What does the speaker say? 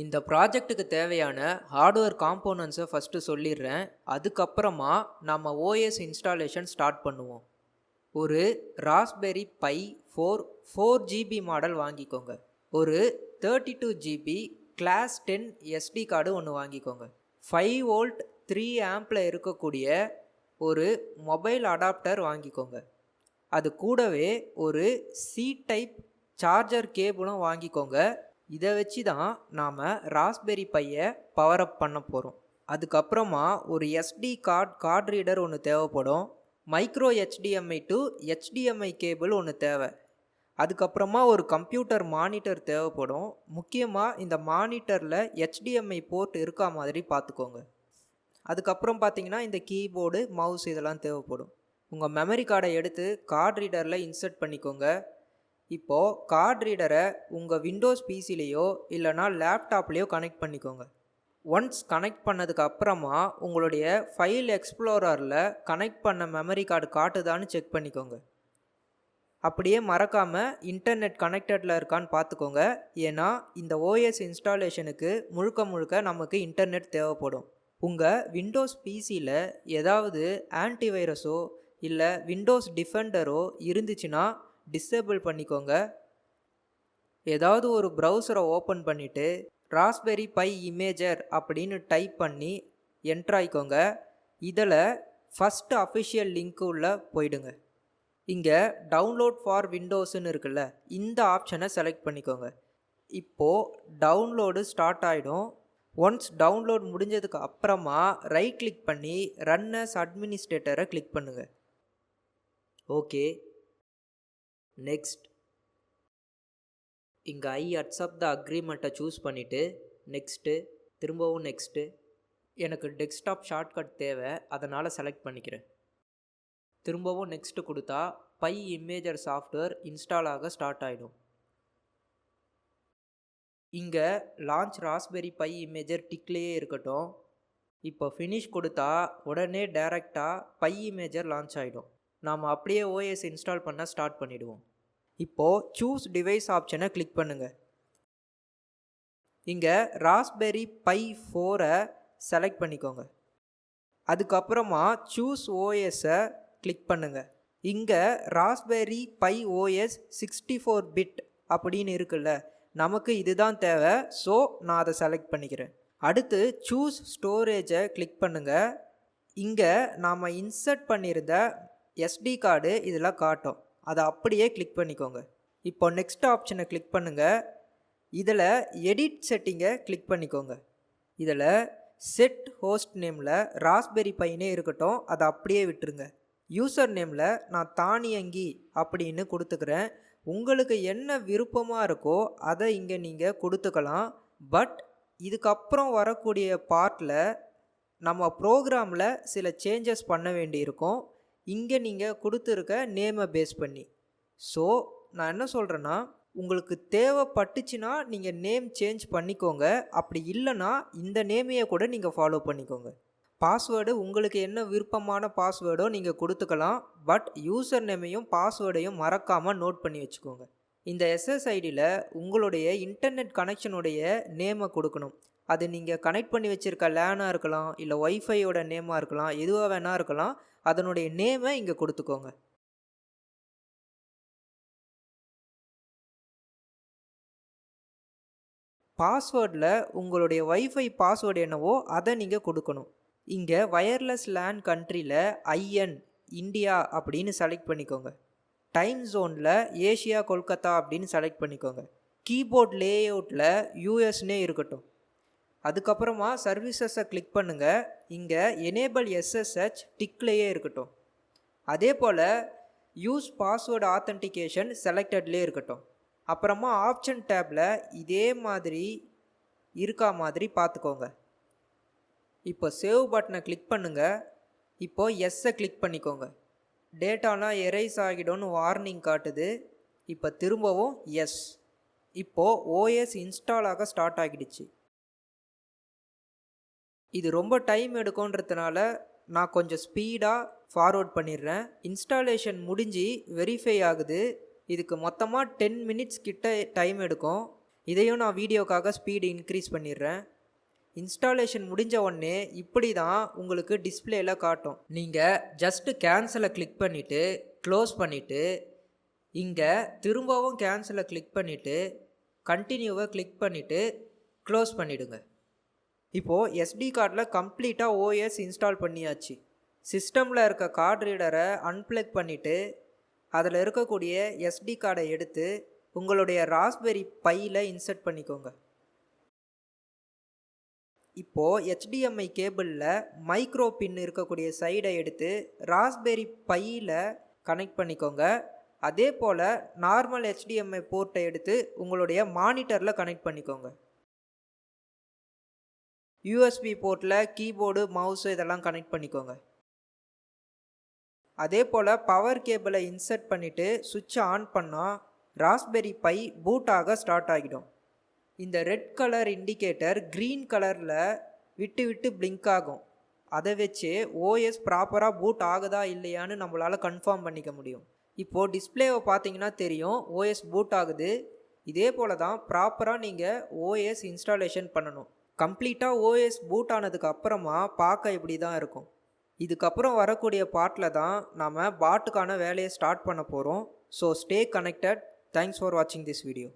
இந்த ப்ராஜெக்ட்டுக்கு தேவையான hardware காம்போனன்ட்ஸை first சொல்லிடுறேன். அதுக்கப்புறமா நம்ம ஓஎஸ் இன்ஸ்டாலேஷன் ஸ்டார்ட் பண்ணுவோம். ஒரு ராஸ்பெரி பை 4 மாடல் வாங்கிக்கோங்க. ஒரு 32 GB கிளாஸ் 10 SD கார்டு ஒன்று வாங்கிக்கோங்க. 5V 3A இருக்கக்கூடிய ஒரு மொபைல் அடாப்டர் வாங்கிக்கோங்க. அது கூடவே ஒரு சி டைப் சார்ஜர் கேபிளும் வாங்கிக்கோங்க. இதை வச்சு தான் நாம் ராஸ்பெரி பையை பவர் அப் பண்ண போகிறோம். அதுக்கப்புறமா ஒரு SD கார்டு ரீடர் ஒன்று தேவைப்படும். Micro HDMI to HDMI cable ஒன்று தேவை. அதுக்கப்புறமா ஒரு கம்ப்யூட்டர் மானிட்டர் தேவைப்படும். முக்கியமாக இந்த மானிட்டரில் HDMI போர்ட் இருக்கா மாதிரி பார்த்துக்கோங்க. அதுக்கப்புறம் பார்த்தீங்கன்னா இந்த கீபோர்டு, மவுஸ் இதெல்லாம் தேவைப்படும். உங்கள் மெமரி கார்டை எடுத்து கார்டு ரீடரில் இன்சர்ட் பண்ணிக்கோங்க. இப்போது கார்டு ரீடரை உங்கள் விண்டோஸ் பிசிலேயோ இல்லைனா லேப்டாப்லேயோ கனெக்ட் பண்ணிக்கோங்க. ஒன்ஸ் கனெக்ட் பண்ணதுக்கு அப்புறமா உங்களுடைய ஃபைல் எக்ஸ்ப்ளோரரில் கனெக்ட் பண்ண மெமரி கார்டு காட்டுதான்னு செக் பண்ணிக்கோங்க. அப்படியே மறக்காமல் இன்டர்நெட் கனெக்டடில் இருக்கான்னு பார்த்துக்கோங்க. ஏன்னா இந்த ஓஎஸ் இன்ஸ்டாலேஷனுக்கு முழுக்க நமக்கு இன்டர்நெட் தேவைப்படும். உங்கள் விண்டோஸ் பிசியில் ஏதாவது ஆன்டிவைரஸோ இல்லை விண்டோஸ் டிஃபெண்டரோ இருந்துச்சுன்னா டிசேபிள் பண்ணிக்கோங்க. ஏதாவது ஒரு ப்ரௌசரை ஓப்பன் பண்ணிவிட்டு ராஸ்பெரி பை இமேஜர் அப்படின்னு டைப் பண்ணி என்ட்ராய்க்கோங்க. இதில் ஃபஸ்ட்டு அஃபிஷியல் லிங்க்கு உள்ள போயிடுங்க. இங்கே டவுன்லோட் ஃபார் விண்டோஸ்ன்னு இருக்குல்ல, இந்த ஆப்ஷனை செலக்ட் பண்ணிக்கோங்க. இப்போது டவுன்லோடு ஸ்டார்ட் ஆகிடும். ஒன்ஸ் டவுன்லோட் முடிஞ்சதுக்கு அப்புறமா ரைட் கிளிக் பண்ணி ரன் அஸ் அட்மினிஸ்ட்ரேட்டரை கிளிக் பண்ணுங்கள். Okay, next. இங்கே ஐ அக்செப்ட் த அக்ரிமெண்ட்டை சூஸ் பண்ணிவிட்டு நெக்ஸ்ட்டு, திரும்பவும் நெக்ஸ்ட்டு. எனக்கு டெஸ்க்டாப் ஷார்ட்கட் தேவை, அதனால் செலக்ட் பண்ணிக்கிறேன். திரும்பவும் நெக்ஸ்ட்டு கொடுத்தா பை இமேஜர் சாஃப்ட்வேர் இன்ஸ்டால் ஆக ஸ்டார்ட் ஆகிடும். இங்கே லான்ச் ராஸ்பெரி பை இமேஜர் டிக்லேயே இருக்கட்டும். இப்போ ஃபினிஷ் கொடுத்தா உடனே டைரெக்டாக பை இமேஜர் லான்ச் ஆகிடும். நாம் அப்படியே ஓஎஸ் இன்ஸ்டால் பண்ண ஸ்டார்ட் பண்ணிவிடுவோம். இப்போது சூஸ் டிவைஸ் ஆப்ஷனை கிளிக் பண்ணுங்கள். இங்கே ராஸ்பெரி பை 4 செலக்ட் பண்ணிக்கோங்க. அதுக்கப்புறமா சூஸ் ஓஎஸை கிளிக் பண்ணுங்கள். இங்கே ராஸ்பெரி பை ஓஎஸ் 64 பிட் அப்படின்னு இருக்குல்ல, நமக்கு இதுதான் தேவை. ஸோ நான் அதை செலக்ட் பண்ணிக்கிறேன். அடுத்து சூஸ் ஸ்டோரேஜை கிளிக் பண்ணுங்கள். இங்கே நாம் இன்சர்ட் பண்ணியிருந்த SD கார்டு இதெல்லாம் காட்டும், அதை அப்படியே கிளிக் பண்ணிக்கோங்க. இப்போ நெக்ஸ்ட் ஆப்ஷனை கிளிக் பண்ணுங்கள். இதில் எடிட் செட்டிங்கை கிளிக் பண்ணிக்கோங்க. இதில் செட் ஹோஸ்ட் நேமில் ராஸ்பெரி பைனே இருக்கட்டும், அதை அப்படியே விட்டுருங்க. யூசர் நேமில் நான் தானியங்கி அப்படின்னு கொடுத்துக்கிறேன். உங்களுக்கு என்ன விருப்பமாக இருக்கோ அதை இங்கே நீங்கள் கொடுத்துக்கலாம். பட் இதுக்கப்புறம் வரக்கூடிய பார்ட்டில் நம்ம ப்ரோக்ராமில் சில சேஞ்சஸ் பண்ண வேண்டியிருக்கும், இங்கே நீங்கள் கொடுத்துருக்க நேமை பேஸ் பண்ணி. ஸோ நான் என்ன சொல்கிறேன்னா, உங்களுக்கு தேவைப்பட்டுச்சுன்னா நீங்கள் நேம் சேஞ்ச் பண்ணிக்கோங்க. அப்படி இல்லைன்னா இந்த நேமையை கூட நீங்கள் ஃபாலோ பண்ணிக்கோங்க. பாஸ்வேர்டு உங்களுக்கு என்ன விருப்பமான பாஸ்வேர்டோ நீங்கள் கொடுத்துக்கலாம். பட் யூசர் நேமையும் பாஸ்வேர்டையும் மறக்காமல் நோட் பண்ணி வச்சுக்கோங்க. இந்த SSIDயில் உங்களுடைய இன்டர்நெட் கனெக்ஷனுடைய நேமை கொடுக்கணும். அது நீங்கள் கனெக்ட் பண்ணி வச்சுருக்க லேனாக இருக்கலாம், இல்லை ஒய்ஃபையோட நேமாக இருக்கலாம், எதுவாக வேணா இருக்கலாம். அதனுடைய நேமை இங்கே கொடுத்துக்கோங்க. பாஸ்வேர்டில் உங்களுடைய வைஃபை பாஸ்வேர்டு என்னவோ அதை நீங்கள் கொடுக்கணும். இங்கே வயர்லெஸ் லேன் கண்ட்ரியில் IN இந்தியா அப்படின்னு செலக்ட் பண்ணிக்கோங்க. டைம் ஜோனில் ஏஷியா கொல்கத்தா அப்படின்னு செலக்ட் பண்ணிக்கோங்க. கீபோர்ட் லேஅவுட்டில் USனே இருக்கட்டும். அதுக்கப்புறமா சர்வீசஸை கிளிக் பண்ணுங்கள். இங்கே எனேபிள் SSH டிக்லேயே இருக்கட்டும். அதே போல் யூஸ் பாஸ்வேர்டு ஆத்தென்டிகேஷன் செலக்டட்லேயே இருக்கட்டும். அப்புறமா ஆப்ஷன் டேப்பில் இதே மாதிரி இருக்கா மாதிரி பார்த்துக்கோங்க. இப்போ சேவ் பட்டனை கிளிக் பண்ணுங்கள். இப்போது எஸ்ஸை கிளிக் பண்ணிக்கோங்க. டேட்டாலாம் எரேஸ் ஆகிடும்னு வார்னிங் காட்டுது. இப்போ திரும்பவும் எஸ். இப்போது ஓஎஸ் இன்ஸ்டால் ஆக ஸ்டார்ட் ஆகிடுச்சு. இது ரொம்ப டைம் எடுக்கும்ன்றதுனால நான் கொஞ்சம் ஸ்பீடாக ஃபார்வர்ட் பண்ணிடுறேன். இன்ஸ்டாலேஷன் முடிஞ்சு வெரிஃபை ஆகுது. இதுக்கு மொத்தமாக 10 மினிட்ஸ் கிட்ட டைம் எடுக்கும். இதையும் நான் வீடியோக்காக ஸ்பீடு இன்க்ரீஸ் பண்ணிடுறேன். இன்ஸ்டாலேஷன் முடிஞ்ச உடனே இப்படி தான் உங்களுக்கு டிஸ்பிளேல காட்டும். நீங்கள் ஜஸ்ட்டு கேன்சலை கிளிக் பண்ணிவிட்டு க்ளோஸ் பண்ணிவிட்டு இங்கே திரும்பவும் கேன்சலை கிளிக் பண்ணிவிட்டு கண்டினியூவை கிளிக் பண்ணிவிட்டு க்ளோஸ் பண்ணிவிடுங்க. இப்போது எஸ்டி கார்டில் கம்ப்ளீட்டாக ஓஎஸ் இன்ஸ்டால் பண்ணியாச்சு. சிஸ்டமில் இருக்க கார்டு ரீடரை அன்பிளக் பண்ணிவிட்டு அதில் இருக்கக்கூடிய எஸ்டி கார்டை எடுத்து உங்களுடைய ராஸ்பெரி பையில் இன்சர்ட் பண்ணிக்கோங்க. இப்போது HDMI கேபிளில் மைக்ரோ பின் இருக்கக்கூடிய சைடை எடுத்து ராஸ்பெரி பையில் கனெக்ட் பண்ணிக்கோங்க. அதே போல் நார்மல் HDMI போர்ட்டை எடுத்து உங்களுடைய மானிட்டரில் கனெக்ட் பண்ணிக்கோங்க. USB போர்ட்டில் கீபோர்டு மவுஸு இதெல்லாம் கனெக்ட் பண்ணிக்கோங்க. அதே போல் பவர் கேபிளை இன்சர்ட் பண்ணிவிட்டு சுவிட்சை ஆன் பண்ணால் ராஸ்பெரி பை பூட் ஆக ஸ்டார்ட் ஆகிடும். இந்த ரெட் கலர் இண்டிகேட்டர் க்ரீன் கலரில் விட்டு விட்டு பிளிங்க் ஆகும். அதை வச்சு ஓஎஸ் ப்ராப்பராக பூட் ஆகுதா இல்லையான்னு நம்மளால் கன்ஃபார்ம் பண்ணிக்க முடியும். இப்போது டிஸ்பிளேவை பார்த்தீங்கன்னா தெரியும் ஓஎஸ் பூட் ஆகுது. இதே போல் தான் ப்ராப்பராக நீங்கள் ஓஎஸ் இன்ஸ்டாலேஷன் பண்ணணும். கம்ப்ளீட்டாக ஓஎஸ் பூட் ஆனதுக்கு அப்புறமா பார்க்க இப்படி தான் இருக்கும். இதுக்கப்புறம் வரக்கூடிய பார்ட்டில் தான் நாம் பாட்டுக்கான வேலையை ஸ்டார்ட் பண்ண போகிறோம். So stay connected. Thanks for வாட்சிங் திஸ் வீடியோ.